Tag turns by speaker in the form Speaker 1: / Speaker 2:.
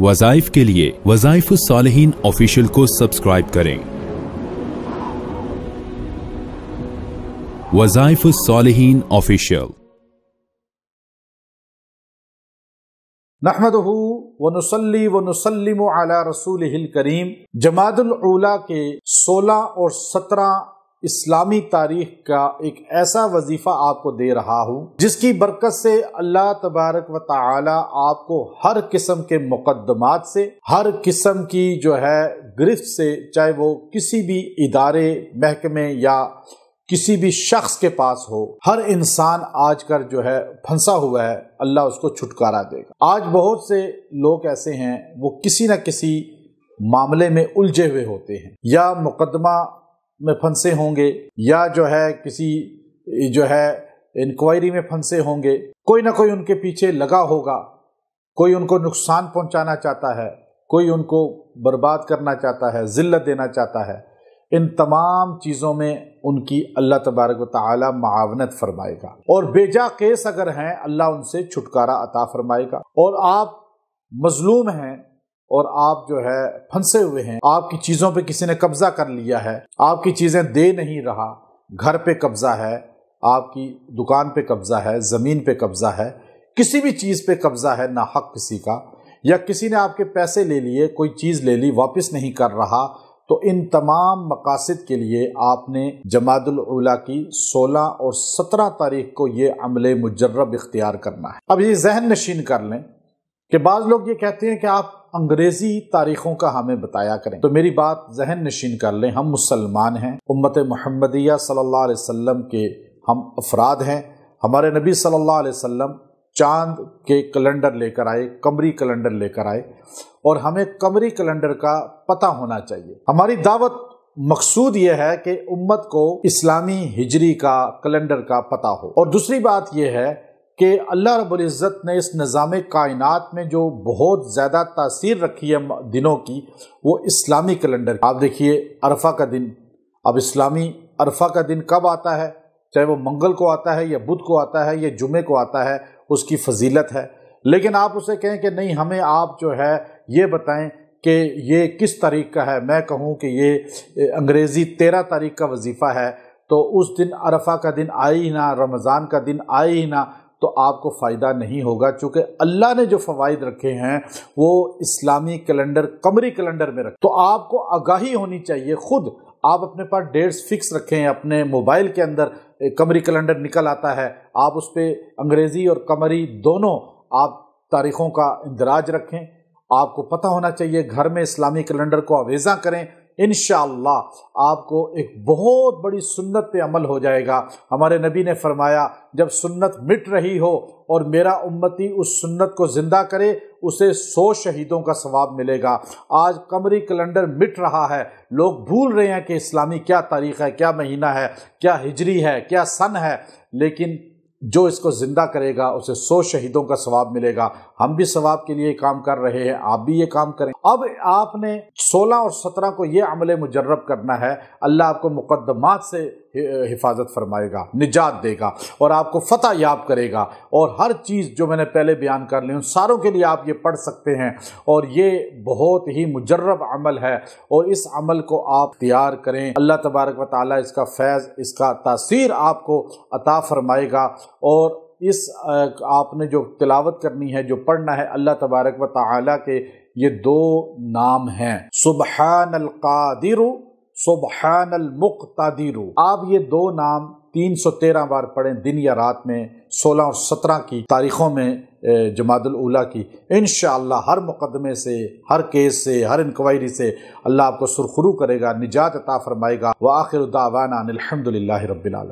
Speaker 1: वज़ाइफ के लिए वज़ाइफ सालिहीन ऑफिशियल को सब्सक्राइब करें। वज़ाइफ सालिहीन ऑफिशियल।
Speaker 2: नहमदुहु व नुसल्ली व नुसल्लिमु अला रसूलिहिल करीम। जमादुल ऊला के 16 और 17 इस्लामी तारीख का एक ऐसा वजीफा आपको दे रहा हूँ जिसकी बरकत से अल्लाह तबारक व तआला आपको हर किस्म के मुकद्दमात से, हर किस्म की जो है गिरफ्त से, चाहे वो किसी भी इदारे, महकमे या किसी भी शख्स के पास हो, हर इंसान आजकल जो है फंसा हुआ है, अल्लाह उसको छुटकारा देगा। आज बहुत से लोग ऐसे हैं वो किसी न किसी मामले में उलझे हुए होते हैं, या मुकदमा में फंसे होंगे, या जो है किसी जो है इंक्वायरी में फंसे होंगे। कोई ना कोई उनके पीछे लगा होगा, कोई उनको नुकसान पहुंचाना चाहता है, कोई उनको बर्बाद करना चाहता है, जिल्लत देना चाहता है। इन तमाम चीज़ों में उनकी अल्लाह तबारक व तआला मुआवनत फरमाएगा, और बेजा केस अगर हैं अल्लाह उनसे छुटकारा अता फरमाएगा। और आप मजलूम हैं और आप जो है फंसे हुए हैं, आपकी चीज़ों पे किसी ने कब्जा कर लिया है, आपकी चीज़ें दे नहीं रहा, घर पे कब्जा है, आपकी दुकान पे कब्जा है, ज़मीन पे कब्जा है, किसी भी चीज़ पे कब्जा है ना हक किसी का, या किसी ने आपके पैसे ले लिए, कोई चीज़ ले ली, वापस नहीं कर रहा, तो इन तमाम मकासद के लिए आपने जमादुल ऊला की 16 और 17 तारीख को ये अमले मुजर्रब इख्तियार करना है। अब ये जहन नशीन कर लें कि बाज़ लोग ये कहते हैं कि आप अंग्रेज़ी तारीख़ों का हमें बताया करें, तो मेरी बात जहन नशीन कर लें। हम मुसलमान हैं, उम्मत मुहम्मदिया सल्लल्लाहु अलैहि वसल्लम के हम अफराद हैं। हमारे नबी सल्लल्लाहु अलैहि वसल्लम चाँद के कैलेंडर लेकर आए, कमरी कैलेंडर लेकर आए, और हमें कमरी कैलेंडर का पता होना चाहिए। हमारी दावत मकसूद यह है कि उम्मत को इस्लामी हिजरी का कैलेंडर का पता हो। और दूसरी बात यह है कि अल्लाह रब्बुल इज़्ज़त ने इस निज़ाम कायनात में जो बहुत ज़्यादा तासीर रखी है दिनों की, वो इस्लामी कैलेंडर। आप देखिए अरफा का दिन, अब इस्लामी अरफा का दिन कब आता है, चाहे वो मंगल को आता है या बुध को आता है या जुमे को आता है, उसकी फजीलत है। लेकिन आप उसे कहें कि नहीं, हमें आप जो है ये बताएं कि ये किस तारीख का है, मैं कहूँ कि ये अंग्रेज़ी 13 तारीख का वजीफ़ा है, तो उस दिन अरफा का दिन आए ही ना, रमज़ान का दिन आए ही ना, तो आपको फ़ायदा नहीं होगा। चूँकि अल्लाह ने जो फ़वाइद रखे हैं वो इस्लामी कैलेंडर, कमरी कैलेंडर में रखे, तो आपको आगाही होनी चाहिए। ख़ुद आप अपने पास डेट्स फिक्स रखें, अपने मोबाइल के अंदर कमरी कैलेंडर निकल आता है, आप उस पर अंग्रेज़ी और कमरी दोनों आप तारीख़ों का इंदराज रखें। आपको पता होना चाहिए, घर में इस्लामी कैलेंडर को आवेज़ा करें। इंशाअल्लाह आपको एक बहुत बड़ी सुन्नत पे अमल हो जाएगा। हमारे नबी ने फरमाया, जब सुन्नत मिट रही हो और मेरा उम्मती उस सुन्नत को ज़िंदा करे, उसे 100 शहीदों का सवाब मिलेगा। आज कमरी कैलेंडर मिट रहा है, लोग भूल रहे हैं कि इस्लामी क्या तारीख़ है, क्या महीना है, क्या हिजरी है, क्या सन है, लेकिन जो इसको ज़िंदा करेगा उसे 100 शहीदों का सवाब मिलेगा। हम भी सवाब के लिए काम कर रहे हैं, आप भी ये काम करें। अब आपने 16 और 17 को ये अमले मुजर्रब करना है। अल्लाह आपको मुकद्दमात से हिफाजत फरमाएगा, निजात देगा, और आपको फतह याब करेगा। और हर चीज़ जो मैंने पहले बयान कर ली, उन सारों के लिए आप ये पढ़ सकते हैं, और ये बहुत ही मुजर्रब अमल है, और इस अमल को आप तैयार करें। अल्लाह तबारक व तआला इसका फैज़, इसका तासीर आपको अता फरमाएगा। और इस आपने जो तिलावत करनी है, जो पढ़ना है, अल्लाह तबारक व तआला के ये 2 नाम हैं, सुब्हानल कादिरु, सुब्हानल मुक़्तदिरु। आप ये 2 नाम 313 बार पढ़ें दिन या रात में, 16 और 17 की तारीख़ों में जमादुल ऊला की। इंशाअल्लाह हर मुकदमे से, हर केस से, हर इंक्वायरी से अल्लाह आपको सुरखरू करेगा, निजात अता फरमाएगा। व आखिरु दावाना अनिल हम्दुलिल्लाहि रब्बिल आलमीन।